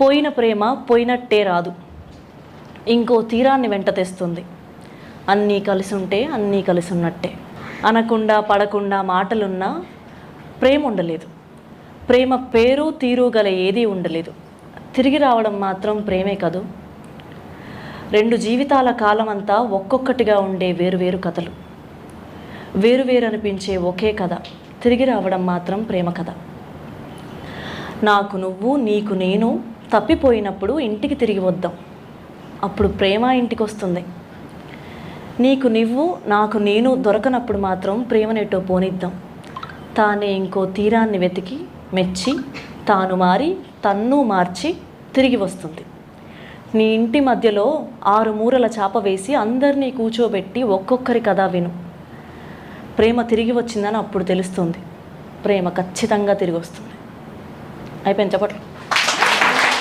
పోయిన ప్రేమ పోయినట్టే రాదు, ఇంకో తీరాన్ని వెంట తెస్తుంది. అన్నీ కలిసి ఉంటే అన్నీ కలిసి ఉన్నట్టే. అనకుండా పడకుండా మాటలున్నా ప్రేమ ఉండలేదు. ప్రేమ పేరు తీరు గల ఏదీ ఉండలేదు. తిరిగి రావడం మాత్రం ప్రేమే కదూ. రెండు జీవితాల కాలం అంతా ఒక్కొక్కటిగా ఉండే వేరువేరు కథలు, వేరువేరు అనిపించే ఒకే కథ తిరిగి రావడం మాత్రం ప్రేమ కథ. నాకు నువ్వు నీకు నేను తప్పిపోయినప్పుడు ఇంటికి తిరిగి వద్దాం, అప్పుడు ప్రేమ ఇంటికి వస్తుంది. నీకు నువ్వు నాకు నేను దొరకనప్పుడు మాత్రం ప్రేమనేటో పోనిద్దాం. తానే ఇంకో తీరాన్ని వెతికి మెచ్చి తాను మారి తన్ను మార్చి తిరిగి వస్తుంది. నీ ఇంటి మధ్యలో 6 మూరల చాప వేసి అందరినీ కూర్చోబెట్టి ఒక్కొక్కరి కథ విను. ప్రేమ తిరిగి వచ్చిందని అప్పుడు తెలుస్తుంది. ప్రేమ ఖచ్చితంగా తిరిగి వస్తుంది. అయిపోయింది, చెప్పట్లు.